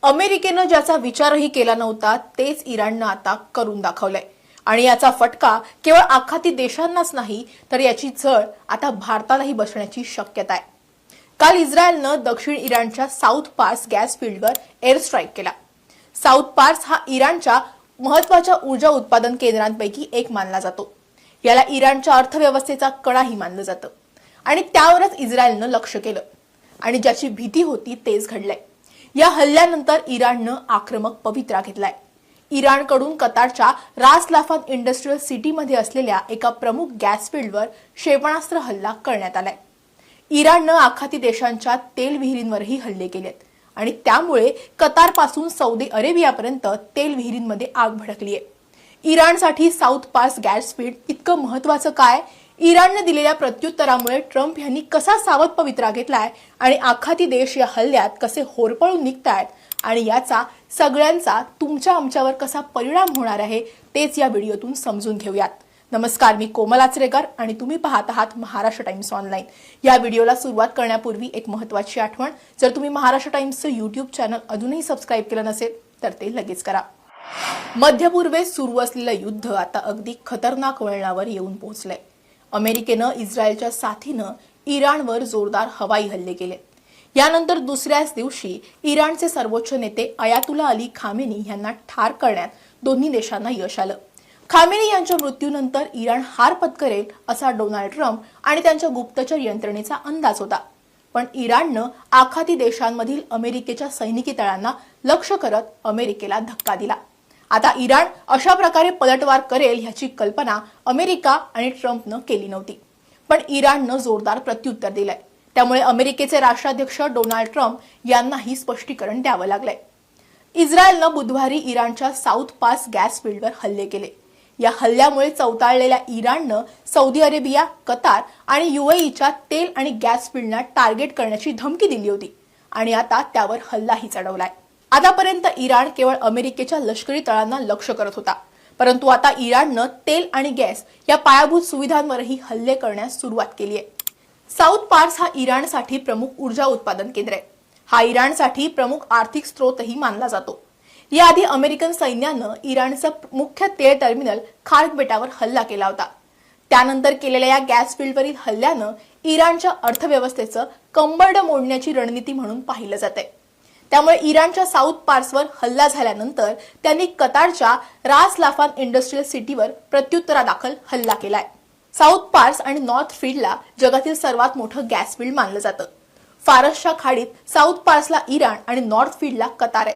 अमेरिकेनं ज्याचा विचारही केला नव्हता तेच इराणनं आता करून दाखवलंय आणि याचा फटका केवळ आखाती देशांनाच नाही तर याची झळ आता भारतालाही बसण्याची शक्यता आहे। काल इस्रायलनं दक्षिण इराणच्या साऊथ पार्स गॅस फील्डवर एअर स्ट्राईक केला। साऊथ पार्स हा इराणच्या महत्त्वाच्या ऊर्जा उत्पादन केंद्रांपैकी एक मानला जातो। याला इराणच्या अर्थव्यवस्थेचा कणाही मानलं जातं आणि त्यावरच इस्रायलनं लक्ष केलं आणि ज्याची भीती होती तेच घडलंय। या हल्ल्यानंतर इराणनं आक्रमक पवित्रा घेतलाय। इराणकडून कतारच्या रास लाफान इंडस्ट्रियल सिटीमध्ये असलेल्या एका प्रमुख गॅस फील्डवर क्षेपणास्त्र हल्ला करण्यात आलाय। इराणनं आखाती देशांच्या तेल विहिरींवरही हल्ले केलेत आणि त्यामुळे कतारपासून सौदी अरेबियापर्यंत तेल विहिरींमध्ये आग भडकलीय। इराणसाठी साऊथ पार्स गॅस फील्ड इतकं महत्त्वाचं काय? इराणने दिलेल्या प्रत्युत्तरामुळे ट्रम्प यांनी कसा सावध पवित्रा घेतलाय आणि आखाती देश या हल्ल्यात कसे होरपळून निघतायत आणि याचा सगळ्यांचा तुमच्या आमच्यावर कसा परिणाम होणार आहे तेच या व्हिडिओतून समजून घेऊयात। नमस्कार, मी कोमल आचरेकर आणि तुम्ही पाहत आहात महाराष्ट्र टाइम्स ऑनलाईन। या व्हिडिओला सुरुवात करण्यापूर्वी एक महत्त्वाची आठवण, जर तुम्ही महाराष्ट्र टाइम्सचं यूट्यूब चॅनल अजूनही सबस्क्राईब केलं नसेल तर ते लगेच करा। मध्यपूर्वेत सुरू असलेलं युद्ध आता अगदी खतरनाक वळणावर येऊन पोहोचलंय। अमेरिकेनं इस्रायलच्या साथीनं इराणवर जोरदार हवाई हल्ले केले। यानंतर दुसऱ्याच दिवशी इराणचे सर्वोच्च नेते अयातुल्ला अली खामेनी यांना ठार करण्यात दोन्ही देशांना यश आलं। खामेनी यांच्या मृत्यूनंतर इराण हार पत्करेल असा डोनाल्ड ट्रम्प आणि त्यांच्या गुप्तचर यंत्रणेचा अंदाज होता, पण इराणनं आखाती देशांमधील अमेरिकेच्या सैनिकी तळांना लक्ष्य करत अमेरिकेला धक्का दिला। आता इराण अशा प्रकारे पलटवार करेल ह्याची कल्पना अमेरिका आणि ट्रम्पनं केली नव्हती, पण इराणनं जोरदार प्रत्युत्तर दिलंय। त्यामुळे अमेरिकेचे राष्ट्राध्यक्ष डोनाल्ड ट्रम्प यांनाही स्पष्टीकरण द्यावं लागलंय। इस्रायलनं बुधवारी इराणच्या साऊथ पार्स गॅस फील्डवर हल्ले केले। या हल्ल्यामुळे चवताळलेल्या इराणनं सौदी अरेबिया, कतार आणि UAEच्या तेल आणि गॅस फील्डना टार्गेट करण्याची धमकी दिली होती आणि आता त्यावर हल्लाही चढवलाय। आतापर्यंत इराण केवळ अमेरिकेच्या लष्करी तळांना लक्ष्य करत होता, परंतु आता इराणनं तेल आणि गॅस या पायाभूत सुविधांवरही हल्ले करण्यास सुरुवात केली आहे। साऊथ पार्स हा इराणसाठी प्रमुख ऊर्जा उत्पादन केंद्र आहे। हा इराणसाठी प्रमुख आर्थिक स्रोतही मानला जातो। याआधी अमेरिकन सैन्यानं इराणचं मुख्य तेल टर्मिनल खार्क बेटावर हल्ला केला होता। त्यानंतर केलेल्या या गॅस फील्डवरील हल्ल्यानं इराणच्या अर्थव्यवस्थेचं कंबरडं मोडण्याची रणनीती म्हणून पाहिलं जातंय। त्यामुळे इराणच्या साऊथ पार्सवर हल्ला झाल्यानंतर त्यांनी कतारच्या रास लाफान इंडस्ट्रियल सिटीवर प्रत्युत्तरादाखल हल्ला केलाय। साऊथ पार्स आणि नॉर्थ फील्डला जगातील सर्वात मोठं गॅस फील्ड मानलं जातं। फारसच्या खाडीत साऊथ पार्सला इराण आणि नॉर्थ फील्डला कतार आहे।